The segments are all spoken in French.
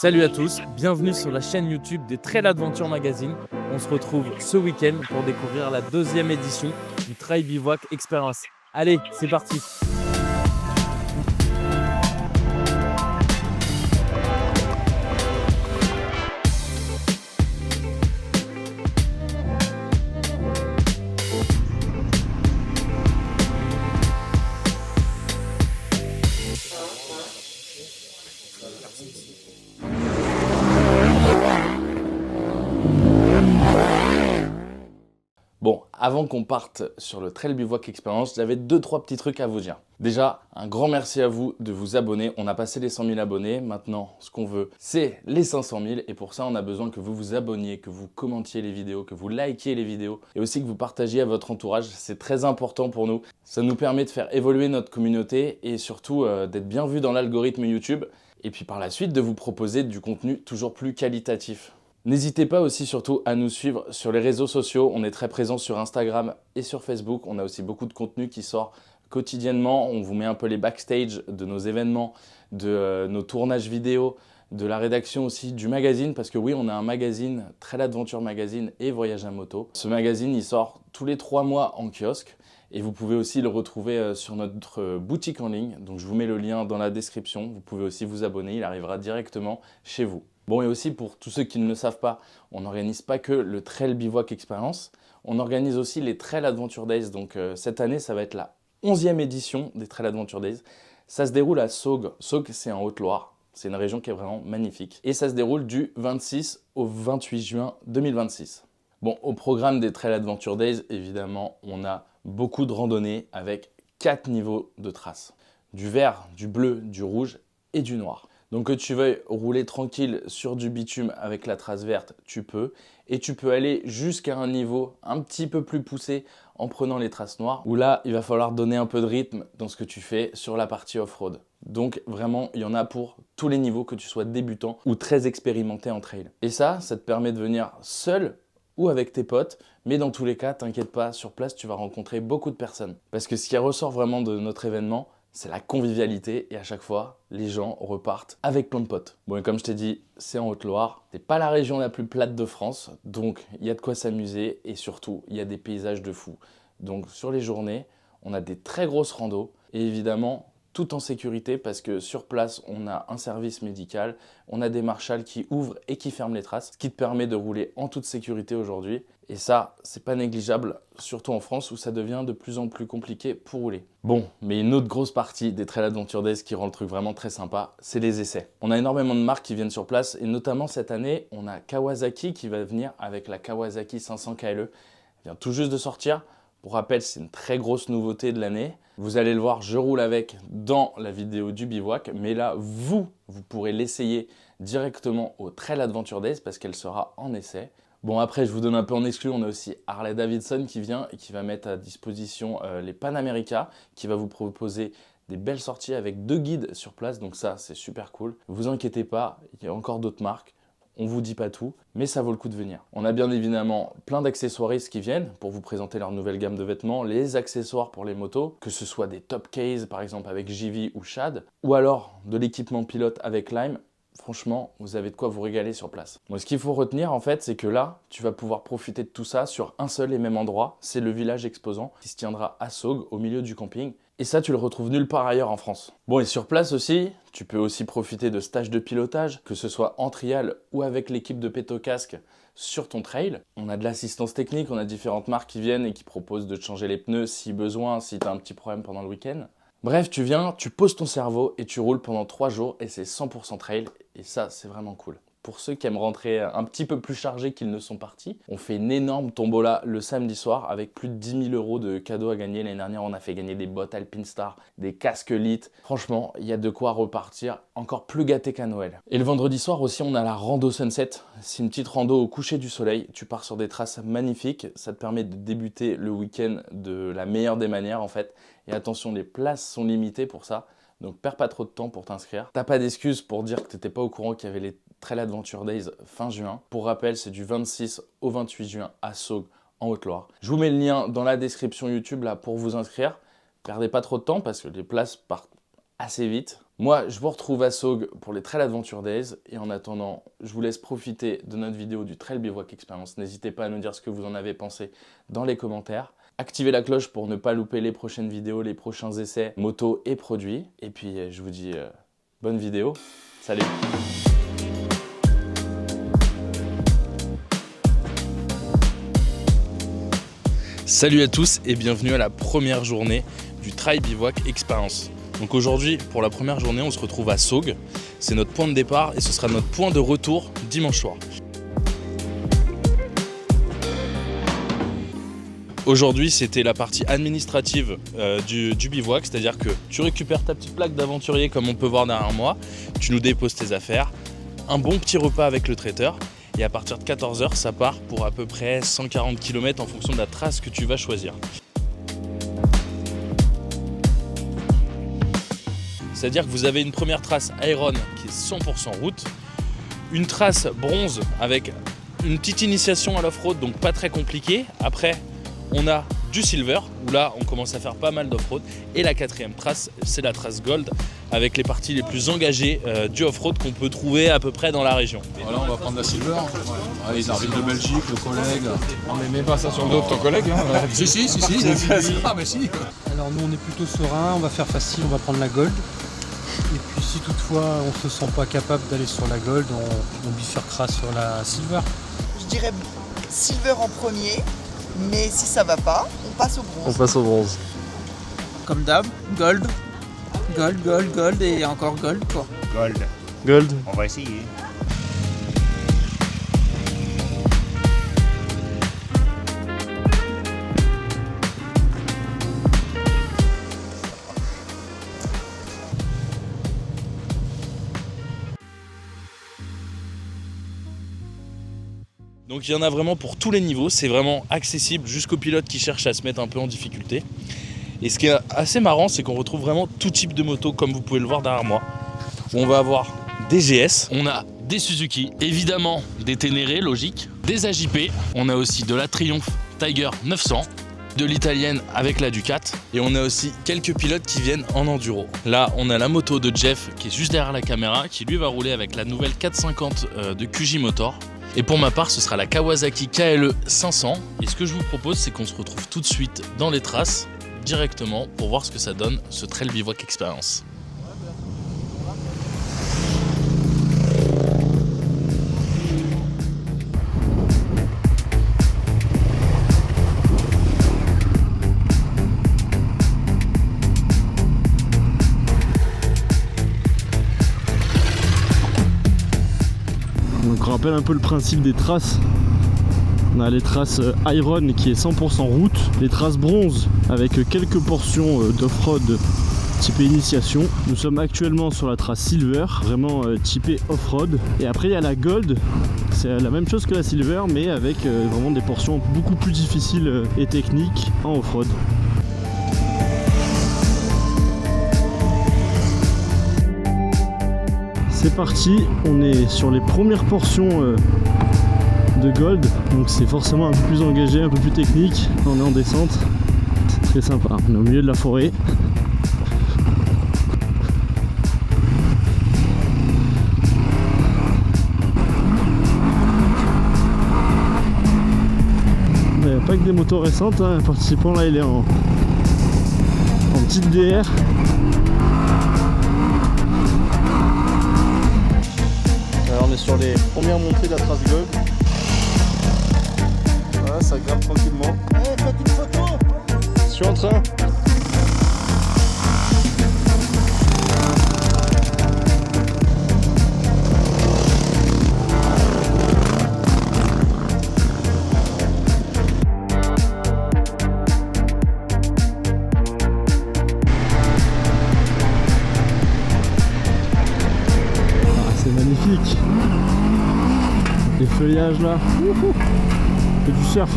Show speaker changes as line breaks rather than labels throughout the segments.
Salut à tous, bienvenue sur la chaîne YouTube des Trail Adventure Magazine. On se retrouve ce week-end pour découvrir la deuxième édition du Trail Bivouac Experience. Allez, c'est parti! Bon, avant qu'on parte sur le Trail Bivouac Experience, j'avais 2-3 petits trucs à vous dire. Déjà, un grand merci à vous de vous abonner. On a passé les 100 000 abonnés. Maintenant, ce qu'on veut, c'est les 500 000. Et pour ça, on a besoin que vous vous abonniez, que vous commentiez les vidéos, que vous likiez les vidéos et aussi que vous partagiez à votre entourage. C'est très important pour nous. Ça nous permet de faire évoluer notre communauté et surtout d'être bien vu dans l'algorithme YouTube. Et puis par la suite, de vous proposer du contenu toujours plus qualitatif. N'hésitez pas aussi surtout à nous suivre sur les réseaux sociaux. On est très présent sur Instagram et sur Facebook. On a aussi beaucoup de contenu qui sort quotidiennement. On vous met un peu les backstage de nos événements, de nos tournages vidéo, de la rédaction aussi du magazine. Parce que oui, on a un magazine, Trail Adventure Magazine et Voyage à moto. Ce magazine, il sort tous les 3 mois en kiosque. Et vous pouvez aussi le retrouver sur notre boutique en ligne. Donc je vous mets le lien dans la description. Vous pouvez aussi vous abonner, il arrivera directement chez vous. Bon, et aussi pour tous ceux qui ne le savent pas, on n'organise pas que le Trail Bivouac Experience, on organise aussi les Trail Adventure Days. Donc cette année, ça va être la 11e édition des Trail Adventure Days. Ça se déroule à Saugues. Saugues, c'est en Haute-Loire. C'est une région qui est vraiment magnifique. Et ça se déroule du 26 au 28 juin 2026. Bon, au programme des Trail Adventure Days, évidemment, on a beaucoup de randonnées avec 4 niveaux de traces. Du vert, du bleu, du rouge et du noir. Donc que tu veuilles rouler tranquille sur du bitume avec la trace verte, tu peux. Et tu peux aller jusqu'à un niveau un petit peu plus poussé en prenant les traces noires, où là, il va falloir donner un peu de rythme dans ce que tu fais sur la partie off-road. Donc vraiment, il y en a pour tous les niveaux, que tu sois débutant ou très expérimenté en trail. Et ça te permet de venir seul ou avec tes potes, mais dans tous les cas, t'inquiète pas, sur place, tu vas rencontrer beaucoup de personnes. Parce que ce qui ressort vraiment de notre événement, c'est la convivialité et à chaque fois, les gens repartent avec plein de potes. Bon, et comme je t'ai dit, c'est en Haute-Loire. C'est pas la région la plus plate de France, donc il y a de quoi s'amuser et surtout, il y a des paysages de fou. Donc sur les journées, on a des très grosses randos et évidemment, tout en sécurité parce que sur place, on a un service médical, on a des marshals qui ouvrent et qui ferment les traces, ce qui te permet de rouler en toute sécurité aujourd'hui. Et ça, c'est pas négligeable, surtout en France où ça devient de plus en plus compliqué pour rouler. Bon, mais une autre grosse partie des Trail Adventure Days qui rend le truc vraiment très sympa, c'est les essais. On a énormément de marques qui viennent sur place et notamment cette année, on a Kawasaki qui va venir avec la Kawasaki 500 KLE. Elle vient tout juste de sortir. Pour rappel, c'est une très grosse nouveauté de l'année. Vous allez le voir, je roule avec dans la vidéo du bivouac, mais là, vous pourrez l'essayer directement au Trail Adventure Days parce qu'elle sera en essai. Bon, après, je vous donne un peu en exclu, on a aussi Harley Davidson qui vient et qui va mettre à disposition les Pan America, qui va vous proposer des belles sorties avec 2 guides sur place, donc ça, c'est super cool. Vous inquiétez pas, il y a encore d'autres marques. On vous dit pas tout, mais ça vaut le coup de venir. On a bien évidemment plein d'accessoiristes qui viennent pour vous présenter leur nouvelle gamme de vêtements, les accessoires pour les motos, que ce soit des top case par exemple avec JV ou Shad, ou alors de l'équipement pilote avec Lime. Franchement, vous avez de quoi vous régaler sur place. Bon, ce qu'il faut retenir en fait, c'est que là, tu vas pouvoir profiter de tout ça sur un seul et même endroit. C'est le village exposant qui se tiendra à Saugues, au milieu du camping. Et ça, tu le retrouves nulle part ailleurs en France. Bon, et sur place aussi, tu peux aussi profiter de stages de pilotage, que ce soit en trial ou avec l'équipe de Pétocasque sur ton trail. On a de l'assistance technique, on a différentes marques qui viennent et qui proposent de te changer les pneus si besoin, si tu as un petit problème pendant le week-end. Bref, tu viens, tu poses ton cerveau et tu roules pendant 3 jours et c'est 100% trail et ça, c'est vraiment cool. Pour ceux qui aiment rentrer un petit peu plus chargés qu'ils ne sont partis, on fait une énorme tombola le samedi soir avec plus de 10 000 € de cadeaux à gagner. L'année dernière, on a fait gagner des bottes Alpinestar, des casques Elite. Franchement, il y a de quoi repartir encore plus gâté qu'à Noël. Et le vendredi soir aussi, on a la rando sunset. C'est une petite rando au coucher du soleil. Tu pars sur des traces magnifiques. Ça te permet de débuter le week-end de la meilleure des manières en fait. Et attention, les places sont limitées pour ça. Donc perds pas trop de temps pour t'inscrire. T'as pas d'excuse pour dire que t'étais pas au courant qu'il y avait les Trail Adventure Days fin juin. Pour rappel, c'est du 26 au 28 juin à Saugues en Haute-Loire. Je vous mets le lien dans la description YouTube là pour vous inscrire. Perdez pas trop de temps parce que les places partent assez vite. Moi, je vous retrouve à Saugues pour les Trail Adventure Days. Et en attendant, je vous laisse profiter de notre vidéo du Trail Bivouac Experience. N'hésitez pas à nous dire ce que vous en avez pensé dans les commentaires. Activez la cloche pour ne pas louper les prochaines vidéos, les prochains essais, motos et produits. Et puis, je vous dis bonne vidéo. Salut! Salut à tous et bienvenue à la première journée du Trail Bivouac Experience. Donc aujourd'hui, pour la première journée, on se retrouve à Saugues. C'est notre point de départ et ce sera notre point de retour dimanche soir. Aujourd'hui, c'était la partie administrative du bivouac, c'est-à-dire que tu récupères ta petite plaque d'aventurier comme on peut voir derrière moi, tu nous déposes tes affaires, un bon petit repas avec le traiteur. Et à partir de 14 h, ça part pour à peu près 140 km en fonction de la trace que tu vas choisir. C'est-à-dire que vous avez une première trace Iron qui est 100% route, une trace bronze avec une petite initiation à l'off-road, donc pas très compliquée. Après, on a du silver, où là on commence à faire pas mal d'off-road. Et la quatrième trace, c'est la trace gold, avec les parties les plus engagées du off-road qu'on peut trouver à peu près dans la région.
Voilà, on va prendre la silver. Ouais, ils arrivent de Belgique, le collègue.
On ne met pas ça sur le dos de ton collègue. Hein.
Si. Ah, mais si.
Alors nous on est plutôt serein, on va faire facile, on va prendre la gold. Et puis si toutefois on se sent pas capable d'aller sur la gold, on bifurquera sur la silver.
Je dirais silver en premier, mais si ça va pas, on passe au bronze.
On passe au bronze.
Comme d'hab, gold et encore gold quoi.
Gold.
On va essayer.
Donc il y en a vraiment pour tous les niveaux, c'est vraiment accessible jusqu'aux pilotes qui cherchent à se mettre un peu en difficulté. Et ce qui est assez marrant, c'est qu'on retrouve vraiment tout type de moto, comme vous pouvez le voir derrière moi. Où on va avoir des GS, on a des Suzuki, évidemment des Ténéré, logique, des AJP, on a aussi de la Triumph Tiger 900, de l'italienne avec la Ducat, et on a aussi quelques pilotes qui viennent en enduro. Là, on a la moto de Jeff qui est juste derrière la caméra, qui lui va rouler avec la nouvelle 450 de QJ Motor. Et pour ma part, ce sera la Kawasaki KLE 500. Et ce que je vous propose, c'est qu'on se retrouve tout de suite dans les traces, directement, pour voir ce que ça donne, ce Trail Bivouac Experience.
Donc on rappelle un peu le principe des traces. On a les traces Iron qui est 100% route, les traces bronze avec quelques portions d'off-road typé initiation. Nous sommes actuellement sur la trace silver, vraiment typé off-road. Et après il y a la gold, c'est la même chose que la silver mais avec vraiment des portions beaucoup plus difficiles et techniques en off-road. C'est parti, on est sur les premières portions de gold, donc c'est forcément un peu plus engagé, un peu plus technique. On est en descente, c'est très sympa, on est au milieu de la forêt. Il n'y a pas que des motos récentes, hein. Le participant là il est en petite DR. Alors on est sur les premières montées de la trace gold. Voilà, ça grimpe tranquillement.
Faites une photo.
Je suis en train. Magnifique. Les feuillages là. C'est du surf.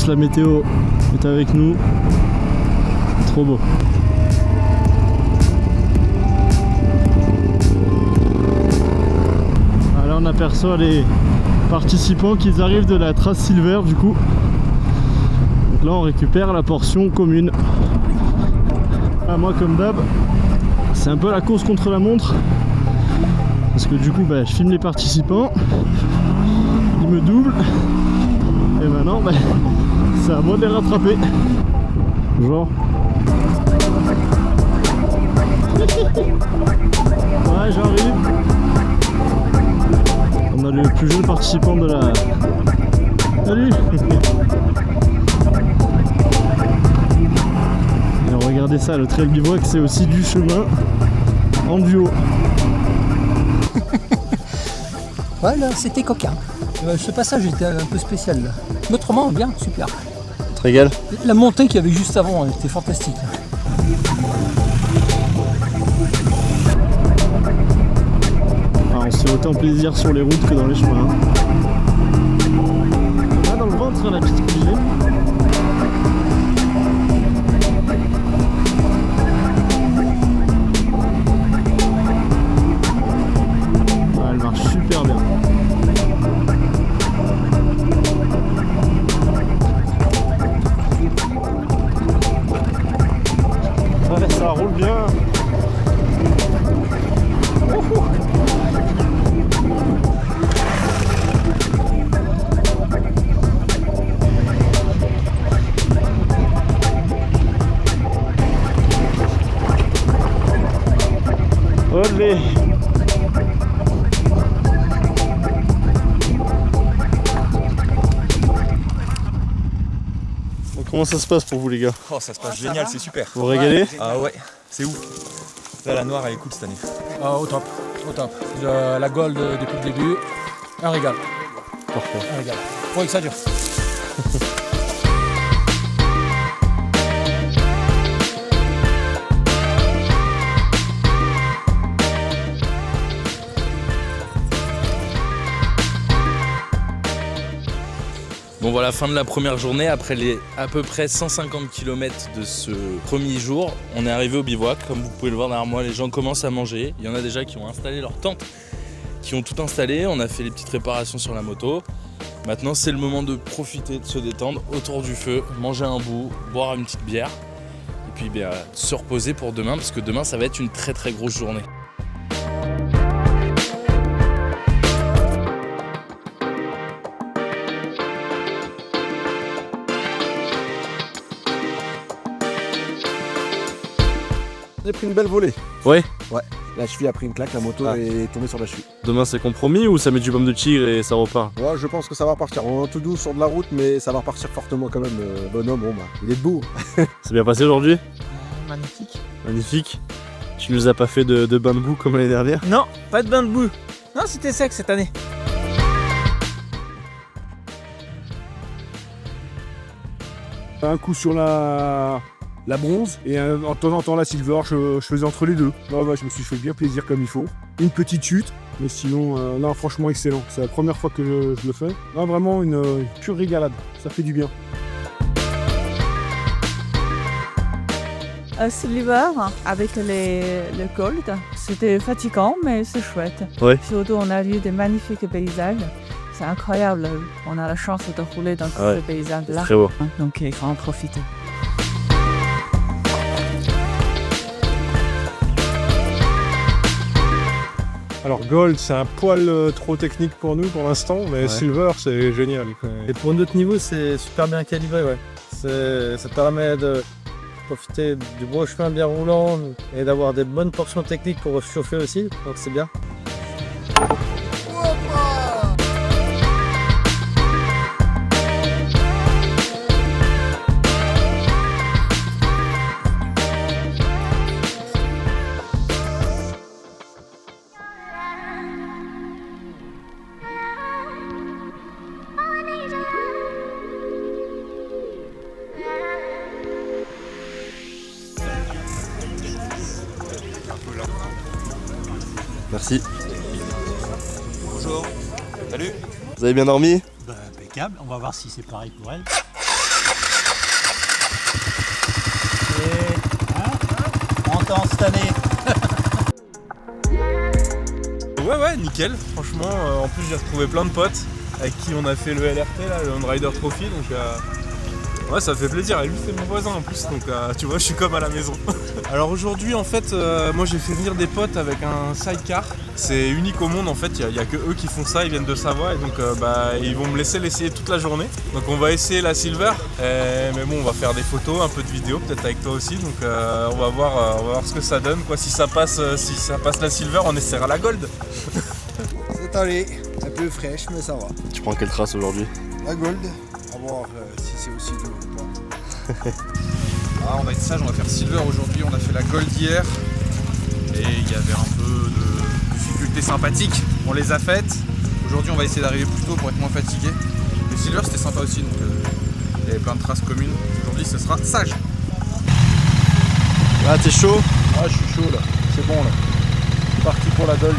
plus la météo est avec nous. C'est trop beau. Alors on aperçoit les participants qui arrivent de la trace Silver du coup. Donc là on récupère la portion commune. Ah, moi comme d'hab, c'est un peu la course contre la montre. Parce que du coup je filme les participants, ils me doublent. Et maintenant c'est à moi de les rattraper. Genre. Ouais, j'arrive. On a le plus jeune participant de la... Salut. Et regardez ça, le trail bivouac c'est aussi du chemin en duo.
Ouais, là, c'était coquin. Ce passage était un peu spécial. Là. Mais autrement, bien, super.
Tu te régales?
La montée qu'il y avait juste avant était fantastique.
Ah, on se fait autant plaisir sur les routes que dans les chemins. Là, dans le ventre, la petite cuisine. Elle marche super bien. Ouais, ça roule bien. Olé. Comment ça se passe pour vous les gars?
Oh, ça se passe génial, c'est super.
Vous régalez?
Ah ouais, c'est ouf. Là, la noire, elle est cool cette année.
Ah, au top, au top. La Gold depuis le début, un régal.
Parfait.
Un régal. Faut que ça dure.
Bon voilà, fin de la première journée, après les à peu près 150 km de ce premier jour, on est arrivé au bivouac. Comme vous pouvez le voir derrière moi, les gens commencent à manger. Il y en a déjà qui ont installé leur tente, qui ont tout installé. On a fait les petites réparations sur la moto. Maintenant, c'est le moment de profiter, de se détendre autour du feu, manger un bout, boire une petite bière. Et puis se reposer pour demain, parce que demain, ça va être une très très grosse journée.
J'ai pris une belle volée.
Ouais.
Ouais. La cheville a pris une claque, la moto est tombée sur la cheville.
Demain c'est compromis ou ça met du baume de tigre et ça repart?
Ouais, je pense que ça va repartir. On est tout doux sur de la route, mais ça va repartir fortement quand même. Bonhomme, bon il est debout.
C'est bien passé aujourd'hui?
Magnifique.
Magnifique. Tu nous as pas fait de bain de boue comme l'année dernière?
Non, pas de bain de boue. Non, c'était sec cette année.
Un coup sur la bronze et en temps en temps la silver, je faisais entre les deux. Ouais, je me suis fait bien plaisir comme il faut. Une petite chute, mais sinon, non, franchement excellent. C'est la première fois que je le fais. Non, vraiment une pure régalade, ça fait du bien.
Silver avec le gold, c'était fatigant mais c'est chouette.
Ouais.
Surtout on a vu des magnifiques paysages. C'est incroyable, on a la chance de rouler dans ces paysages-là.
Très beau.
Donc il faut en profiter.
Alors Gold c'est un poil trop technique pour nous pour l'instant, mais Silver c'est génial.
Et pour notre niveau c'est super bien calibré, ouais. Ça permet de profiter du beau chemin bien roulant et d'avoir des bonnes portions techniques pour chauffer aussi, donc c'est bien.
Merci.
Bonjour. Salut.
Vous avez bien dormi?
Impeccable, on va voir si c'est pareil pour elle.
nickel, franchement. En plus, j'ai retrouvé plein de potes avec qui on a fait le LRT, là, le On Rider Trophy. Donc, ouais, ça fait plaisir. Et lui, c'est mon voisin en plus. Donc, tu vois, je suis comme à la maison. Alors aujourd'hui, en fait, moi, j'ai fait venir des potes avec un sidecar. C'est unique au monde, en fait. Il n'y a que eux qui font ça. Ils viennent de Savoie. Et donc, ils vont me laisser l'essayer toute la journée. Donc, on va essayer la Silver. Mais bon, on va faire des photos, un peu de vidéos, peut-être avec toi aussi. Donc, on va voir ce que ça donne, quoi. Si ça passe la Silver, on essaiera la Gold.
C'est allé, un peu fraîche, mais ça va.
Tu prends quelle trace aujourd'hui?
La Gold, à voir si c'est aussi dur ou pas.
On va être sage, on va faire Silver aujourd'hui. On a fait la Gold hier. Et il y avait un peu de difficultés sympathiques. On les a faites. Aujourd'hui, on va essayer d'arriver plus tôt pour être moins fatigué. Le Silver, c'était sympa aussi. Donc, il y avait plein de traces communes. Aujourd'hui, ce sera sage.
Là, t'es chaud?
Ah, je suis chaud là, c'est bon là. Parti pour la Gold.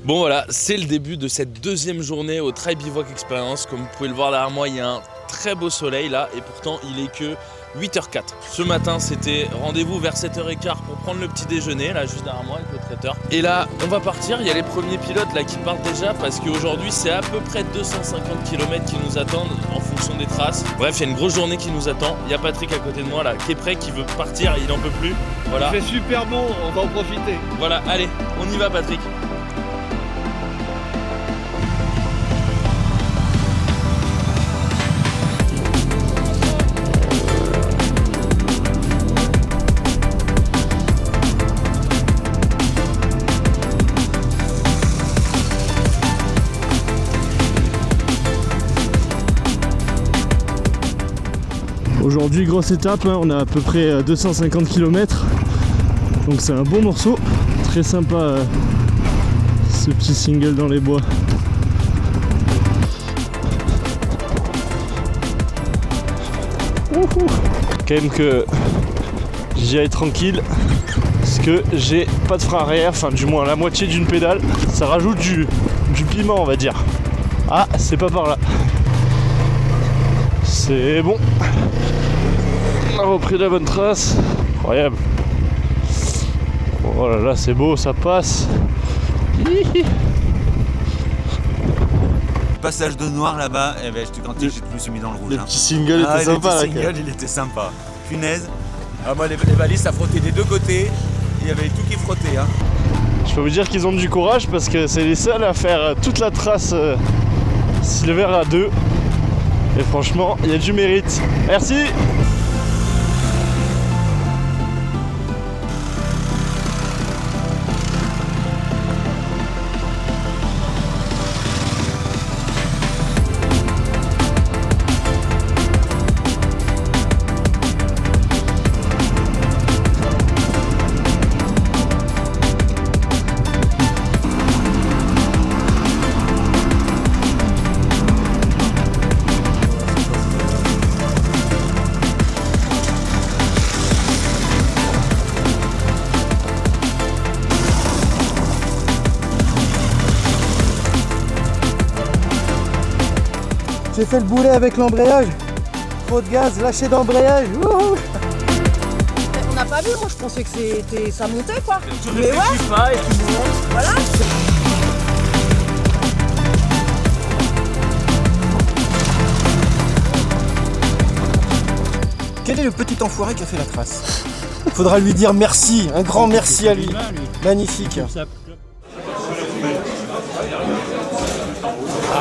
Bon voilà, c'est le début de cette deuxième journée au Trail Bivouac Experience. Comme vous pouvez le voir derrière moi, il y a un très beau soleil là et pourtant il est que 8h04. Ce matin c'était rendez-vous vers 7h15 pour prendre le petit déjeuner là juste derrière moi avec le traiteur. Et là on va partir, il y a les premiers pilotes là qui partent déjà parce qu'aujourd'hui c'est à peu près 250 km qui nous attendent en fonction des traces. Bref, il y a une grosse journée qui nous attend. Il y a Patrick à côté de moi là qui est prêt, qui veut partir, il en peut plus. Voilà.
Il fait super bon, on va en profiter.
Voilà, allez, on y va Patrick.
Aujourd'hui, grosse étape, hein, on a à peu près 250 km. Donc c'est un bon morceau. Très sympa ce petit single dans les bois. Quand même que j'y aille tranquille. Parce que j'ai pas de frein arrière, enfin du moins la moitié d'une pédale. Ça rajoute du piment on va dire. Ah, c'est pas par là. C'est bon. On a repris la bonne trace. Incroyable. Oh là là, c'est beau, ça passe. Hihi.
Passage de noir là-bas, et ben, je me suis mis dans le rouge.
Le petit single était sympa là.
Le single, il était sympa. Punaise. Ah, moi, les balises, ça frottait des deux côtés. Il y avait tout qui frottait. Hein.
Je peux vous dire qu'ils ont du courage parce que c'est les seuls à faire toute la trace Silver à 2. Et franchement, il y a du mérite. Merci.
J'ai fait le boulet avec l'embrayage. Trop de gaz, lâché d'embrayage.
On n'a pas vu, moi je pensais que ça montait quoi.
Tu réfléchis pas et tu montes.
Voilà.
Quel est le petit enfoiré qui a fait la trace? Faudra lui dire merci, un grand merci à lui. Magnifique.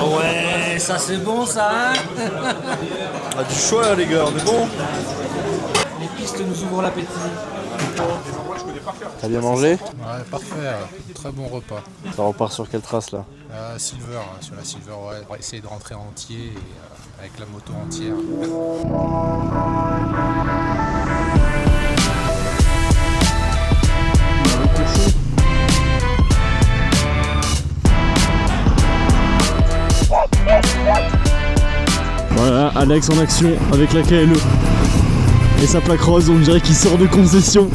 Ah ouais, ça c'est bon ça hein.
On a du choix là les gars, on est bon.
Les pistes nous ouvrent l'appétit.
T'as bien mangé?
Ouais, parfait, très bon repas.
Ça repart sur quelle trace là?
Silver, sur la Silver, ouais, on va essayer de rentrer entier et, avec la moto entière.
Voilà, Alex en action avec la KLE. Et sa plaque rose, on dirait qu'il sort de concession.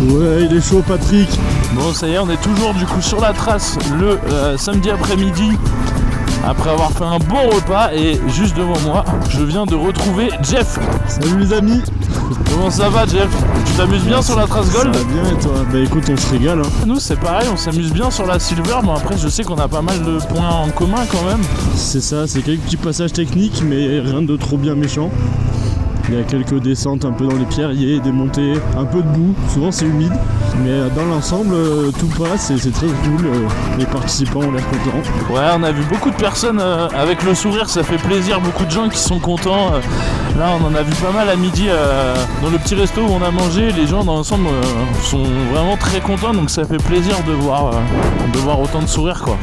Ouais, il est chaud Patrick.
Bon, ça y est, on est toujours du coup sur la trace le samedi après-midi.
après avoir fait un bon repas. Et juste devant moi, je viens de retrouver Jeff.
Salut les amis.
Comment ça va Jeff? Tu t'amuses bien sur la Trace Gold?
Ça va bien et toi? Bah écoute, on se régale hein.
Nous c'est pareil, on s'amuse bien sur la Silver, mais après je sais qu'on a pas mal de points en commun quand même.
C'est ça, c'est quelques petits passages techniques mais rien de trop bien méchant. Il y a quelques descentes un peu dans les pierriers, des montées, un peu de boue, souvent c'est humide. Mais dans l'ensemble, tout passe et c'est très cool, les participants ont l'air contents.
Ouais, on a vu beaucoup de personnes avec le sourire, ça fait plaisir, beaucoup de gens qui sont contents. Là on en a vu pas mal à midi dans le petit resto où on a mangé, les gens dans l'ensemble sont vraiment très contents, donc ça fait plaisir de voir autant de sourires quoi.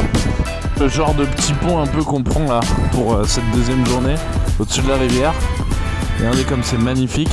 Le genre de petit pont un peu qu'on prend là pour cette deuxième journée, au-dessus de la rivière. Regardez comme c'est magnifique.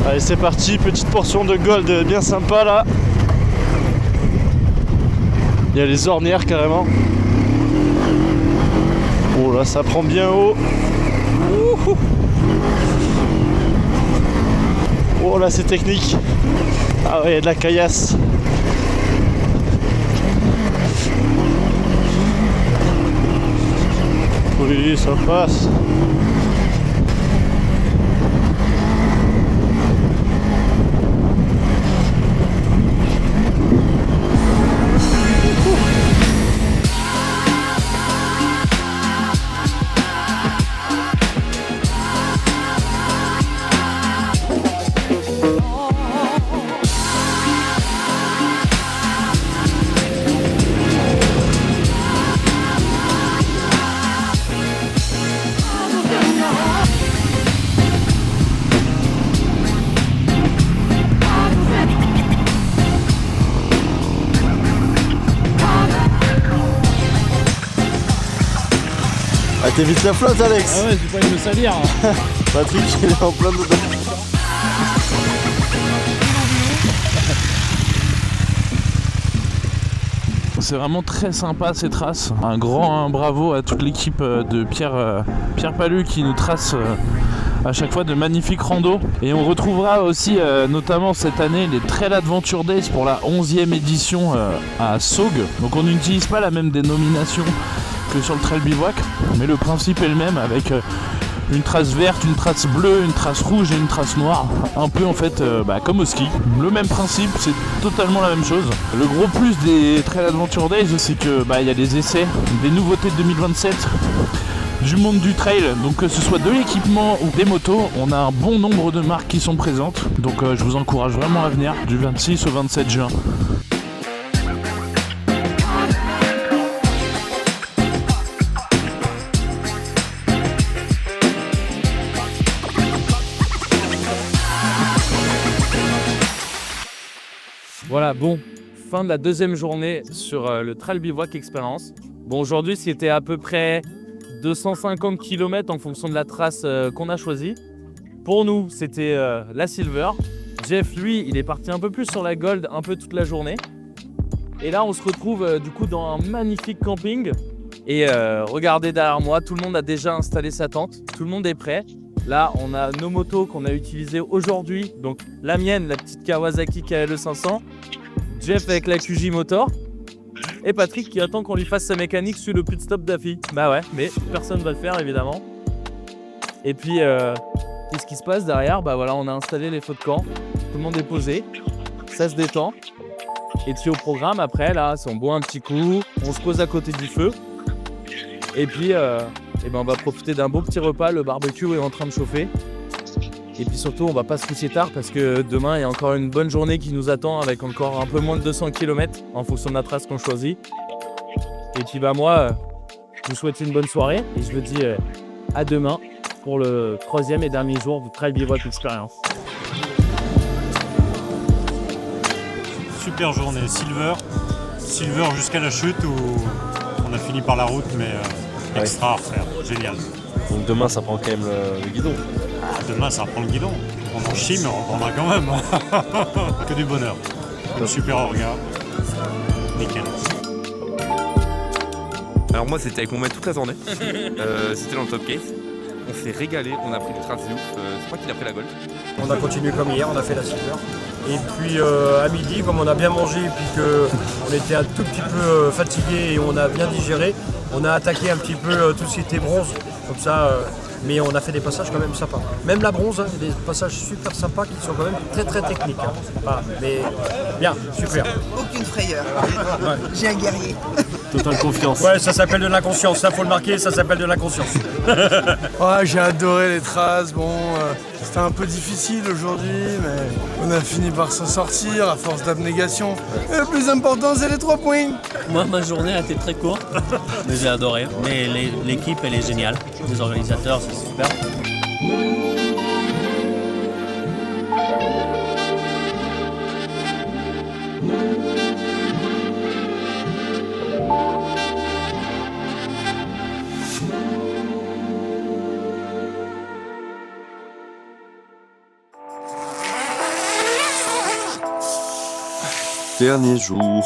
Allez c'est parti, petite portion de gold bien sympa là. Il y a les ornières carrément. Oh là ça prend bien haut. Ouhou. Oh là c'est technique. Ah ouais, il y a de la caillasse. Oui ça passe.
Ah t'évites la flotte Alex.
Ah ouais, j'ai pas envie de me salir.
Patrick il est en plein dedans.
C'est vraiment très sympa ces traces. Un grand bravo à toute l'équipe de Pierre Palu qui nous trace à chaque fois de magnifiques randos. Et on retrouvera aussi notamment cette année les Trail Adventure Days pour la 11e édition à Saugues. Donc on n'utilise pas la même dénomination que sur le Trail Bivouac, mais le principe est le même avec une trace verte, une trace bleue, une trace rouge et une trace noire. Un peu en fait comme au ski. Le même principe, c'est totalement la même chose. Le gros plus des Trail Adventure Days, c'est que y a des essais, des nouveautés de 2027 du monde du trail, donc que ce soit de l'équipement ou des motos, on a un bon nombre de marques qui sont présentes. Donc je vous encourage vraiment à venir du 26 au 27 juin.
Voilà, bon, fin de la deuxième journée sur le Trail Bivouac Experience. Bon, aujourd'hui, c'était à peu près 250 km en fonction de la trace qu'on a choisie. Pour nous, c'était la Silver. Jeff, lui, il est parti un peu plus sur la Gold, un peu toute la journée. Et là, on se retrouve du coup dans un magnifique camping. Et regardez derrière moi, tout le monde a déjà installé sa tente. Tout le monde est prêt. Là, on a nos motos qu'on a utilisées aujourd'hui. Donc la mienne, la petite Kawasaki KLE 500. Jeff avec la QJ Motor. Et Patrick qui attend qu'on lui fasse sa mécanique sur le pit stop d'Afi. Bah ouais, mais personne ne va le faire évidemment. Et puis, qu'est-ce qui se passe derrière? Bah voilà, on a installé les feux de camp. Tout le monde est posé. Ça se détend. Et puis au programme, après, là, on boit un petit coup. On se pose à côté du feu. Et puis, on va profiter d'un beau petit repas. Le barbecue est en train de chauffer. Et puis surtout, on va pas se coucher tard parce que demain, il y a encore une bonne journée qui nous attend avec encore un peu moins de 200 km en fonction de la trace qu'on choisit. Et puis moi, je vous souhaite une bonne soirée et je vous dis à demain pour le 3e et dernier jour du Trail Bivouac Experience.
super journée. Silver jusqu'à la chute où on a fini par la route, mais extra à refaire. Génial.
Donc demain, ça prend quand même le guidon.
Demain, ça reprend le guidon. On en chie, mais on reprendra quand même. Que du bonheur. Une super orga. Nickel.
Alors moi c'était avec mon maître toute la journée, c'était dans le top case, on s'est régalé, on a pris des traces de ouf, c'est moi qui a pris la Gold.
On a continué comme hier, on a fait la silver. Et puis à midi, comme on a bien mangé et puis qu'on était un tout petit peu fatigué et on a bien digéré, on a attaqué un petit peu tout ce qui était bronze, comme ça, mais on a fait des passages quand même sympas. Même la bronze, hein, des passages super sympas qui sont quand même très très techniques. Hein. Voilà, mais bien, super.
Aucune frayeur. J'ai un guerrier.
Totale confiance.
Ouais, ça s'appelle de l'inconscience, ça faut le marquer, ça s'appelle de l'inconscience.
Ouais, j'ai adoré les traces, bon, c'était un peu difficile aujourd'hui, mais on a fini par s'en sortir à force d'abnégation. Et le plus important, c'est les 3 points.
Moi, ma journée a été très courte, mais j'ai adoré. Mais l'équipe, elle est géniale. Les organisateurs, c'est super.
Dernier jour.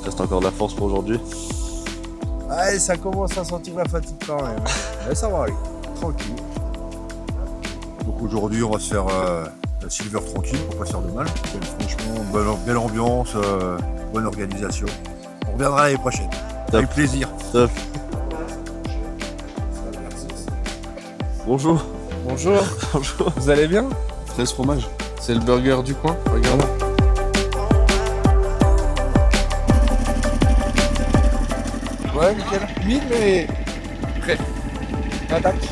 Reste encore de la force pour aujourd'hui.
Ouais, ça commence à sentir la fatigue quand même. Mais ça va aller, tranquille.
Donc aujourd'hui, on va se faire la silver tranquille pour pas se faire de mal. Franchement, belle ambiance, bonne organisation. On reviendra l'année prochaine.
Top.
Avec plaisir.
Top. Bonjour.
Bonjour.
Bonjour.
Vous allez bien?
13 fromages.
C'est le burger du coin, regardez.
Ouais, nickel. Humide, mais prêt. Attaque.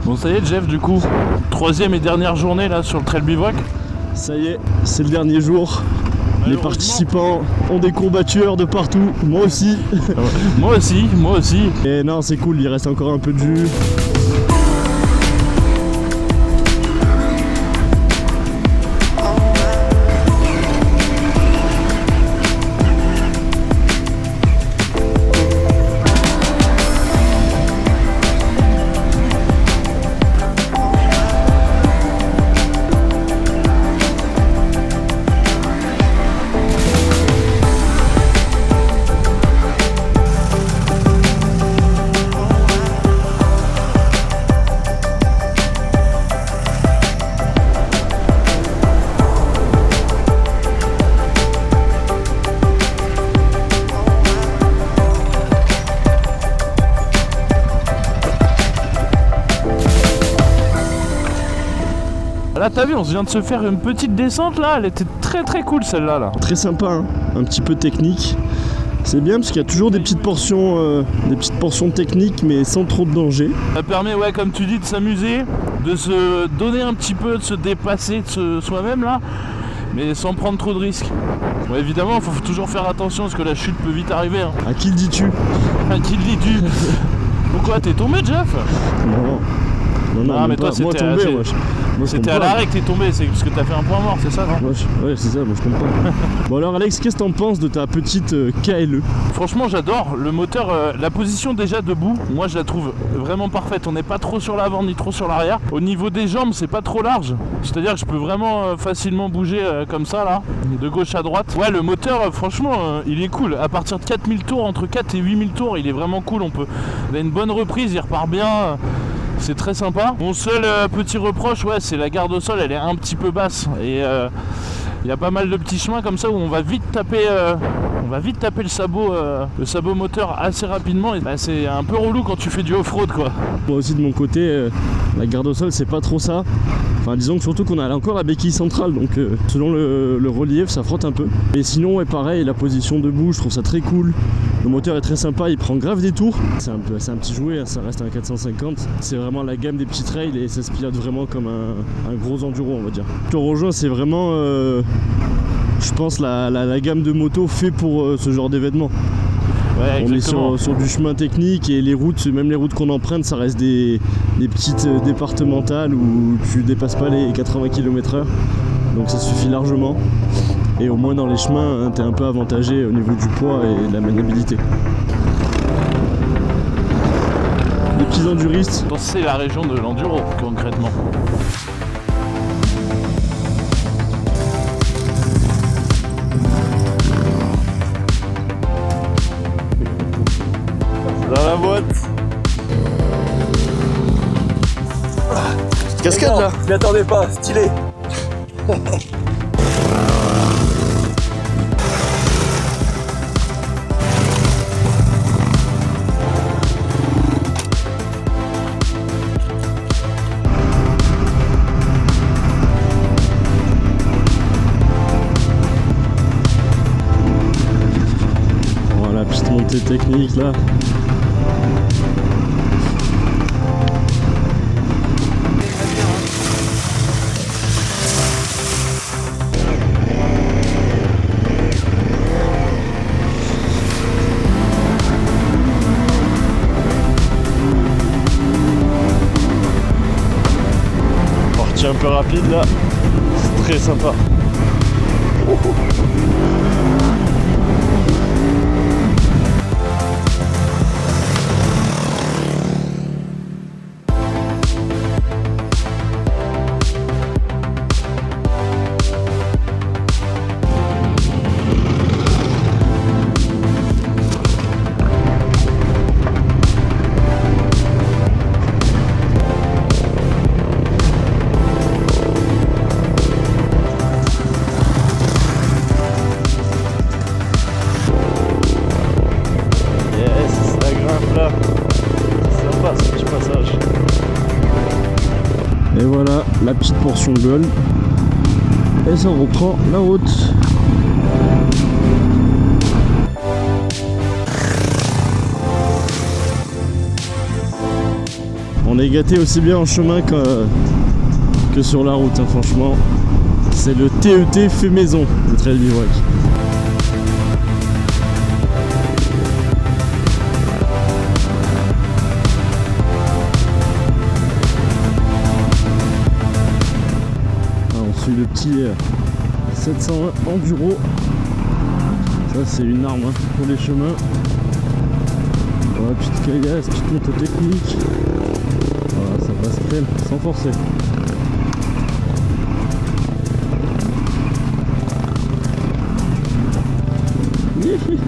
Bon ça y est Jeff, du coup, 3e et dernière journée là sur le trail bivouac.
Ça y est, c'est le dernier jour. Les participants ont des combatteurs de partout, moi aussi.
Moi aussi.
Et non, c'est cool, il reste encore un peu de jus.
Là t'as vu, on vient de se faire une petite descente là, elle était très cool celle-là. Là.
Très sympa, hein, un petit peu technique. C'est bien parce qu'il y a toujours des petites portions techniques mais sans trop de danger.
Ça permet, ouais, comme tu dis, de s'amuser, de se donner un petit peu, de se dépasser de soi-même là, mais sans prendre trop de risques. Bon, évidemment, il faut toujours faire attention parce que la chute peut vite arriver. Hein.
À qui le dis-tu?
À qui le dis-tu? Pourquoi t'es tombé, Jeff?
Non,
mais toi c'était à l'arrêt que t'es tombé, c'est parce que t'as fait un point mort, c'est ça, non?
Ouais, c'est ça, moi je comprends pas. Bon alors Alex, qu'est-ce que t'en penses de ta petite KLE?
Franchement j'adore, le moteur, la position déjà debout, moi je la trouve vraiment parfaite. On n'est pas trop sur l'avant ni trop sur l'arrière. Au niveau des jambes c'est pas trop large, c'est-à-dire que je peux vraiment facilement bouger comme ça là, de gauche à droite. Ouais, le moteur franchement il est cool, à partir de 4000 tours, entre 4 et 8000 tours il est vraiment cool. On a une bonne reprise, il repart bien. C'est très sympa. Mon seul petit reproche, ouais, c'est la garde au sol, elle est un petit peu basse. Et il y a pas mal de petits chemins comme ça où on va vite taper le sabot moteur assez rapidement. Et bah, c'est un peu relou quand tu fais du off-road quoi.
Moi aussi de mon côté, la garde au sol c'est pas trop ça. Enfin disons que surtout qu'on a encore la béquille centrale, donc selon le relief ça frotte un peu. Et sinon ouais pareil, la position debout je trouve ça très cool. Le moteur est très sympa, il prend grave des tours. C'est un petit jouet, hein, ça reste un 450. C'est vraiment la gamme des petits trails et ça se pilote vraiment comme un gros enduro, on va dire. Le rejoint, c'est vraiment, je pense, la gamme de motos fait pour ce genre d'événement.
Ouais,
on est sur du chemin technique et les routes, même les routes qu'on emprunte, ça reste des petites départementales où tu dépasses pas les 80 km/h. Donc ça suffit largement. Et au moins dans les chemins, hein, t'es un peu avantagé au niveau du poids et de la maniabilité. Les petits enduristes.
C'est la région de l'enduro concrètement.
Dans la boîte. Petite cascade là.
Je m'y attendais pas, stylé.
Voilà, petite montée technique là. Un peu rapide là, c'est très sympa. Et voilà la petite portion de gold. Et ça reprend la route. On est gâté aussi bien en chemin que sur la route, hein, franchement. C'est le TET fait maison, le trail bivouac. Le petit 701 enduro, ça c'est une arme, hein, pour les chemins. Voilà, petite caillasse, petite moto technique. Voilà, ça passe crème sans forcer. Hihi.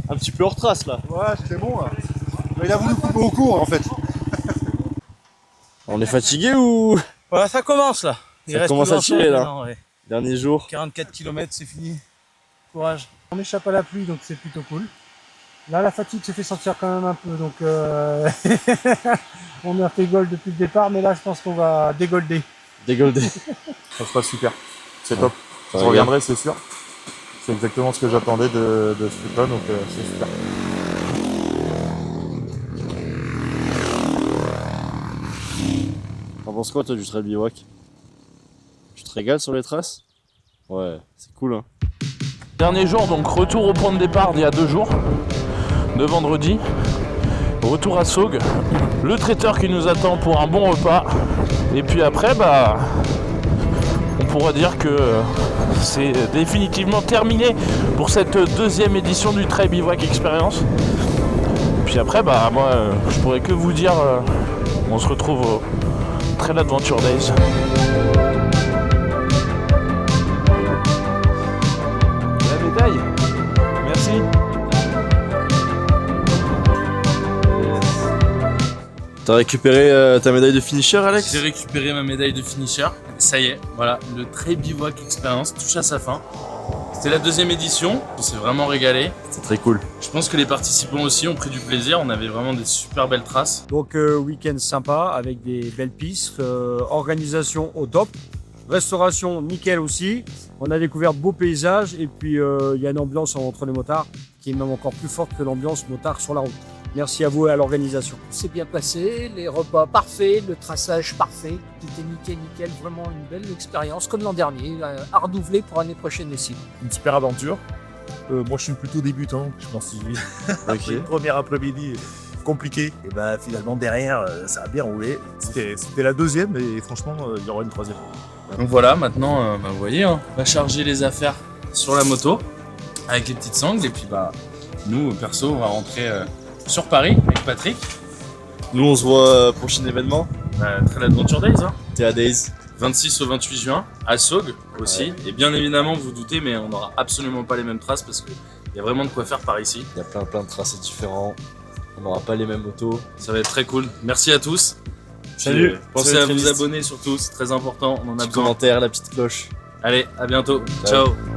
Un petit peu hors trace là.
Ouais, c'était bon là. Il a voulu couper au cours en fait.
On est fatigué ou?
Voilà, ça commence là.
Ça commence à tirer là. Ouais. Dernier jour.
44 km, c'est fini. Courage.
On échappe à la pluie, donc c'est plutôt cool. Là, la fatigue se fait sentir quand même un peu, donc on a fait gold depuis le départ, mais là, je pense qu'on va dégolder.
Dégolder.
Ça se passe super. C'est top. Je reviendrai, c'est sûr. C'est exactement ce que j'attendais de ce truc-là, donc c'est super.
T'en penses quoi toi du trail bivouac? Tu te régales sur les traces? Ouais, c'est cool hein.
Dernier jour, donc retour au point de départ d'il y a 2 jours, de vendredi. Retour à Saugues. le traiteur qui nous attend pour un bon repas. Et puis après, bah, on pourra dire que c'est définitivement terminé pour cette deuxième édition du Trail Bivouac Experience. Puis après, bah, moi, je pourrais que vous dire, on se retrouve au Trail Adventure Days. La médaille. Merci.
T'as récupéré ta médaille de finisher, Alex?
J'ai récupéré ma médaille de finisher. Ça y est, voilà, le Trail Bivouac Experience touche à sa fin. C'était la deuxième édition, on s'est vraiment régalé.
C'est très cool.
Je pense que les participants aussi ont pris du plaisir, on avait vraiment des super belles traces.
Donc week-end sympa avec des belles pistes, organisation au top, restauration nickel aussi. On a découvert de beaux paysages et puis il y a une ambiance entre les motards qui est même encore plus forte que l'ambiance motard sur la route. Merci à vous et à l'organisation.
C'est bien passé, les repas parfaits, le traçage parfait, tout est nickel, vraiment une belle expérience comme l'an dernier, à renouveler pour l'année prochaine aussi.
Une super aventure. Moi je suis plutôt débutant, je pense que
Ok.
une première après-midi compliquée, et ben finalement derrière ça a bien roulé. C'était la deuxième et franchement il y aura une troisième.
Donc voilà, maintenant, bah, vous voyez, on va charger les affaires sur la moto avec les petites sangles et puis bah nous, perso, on va rentrer sur Paris avec Patrick.
Nous on se voit prochain événement.
Trail Adventure Days, hein.
Théa Days.
26 au 28 juin, à Saugues aussi. Et bien évidemment, vous vous doutez, mais on n'aura absolument pas les mêmes traces parce qu'il y a vraiment de quoi faire par ici.
Il y a plein de tracés différents. On n'aura pas les mêmes motos.
Ça va être très cool. Merci à tous.
Salut.
Puis, pensez à vous abonner surtout, c'est très important. On en a besoin.
Commentaire, la petite cloche.
Allez, à bientôt.
Ciao.
Ciao.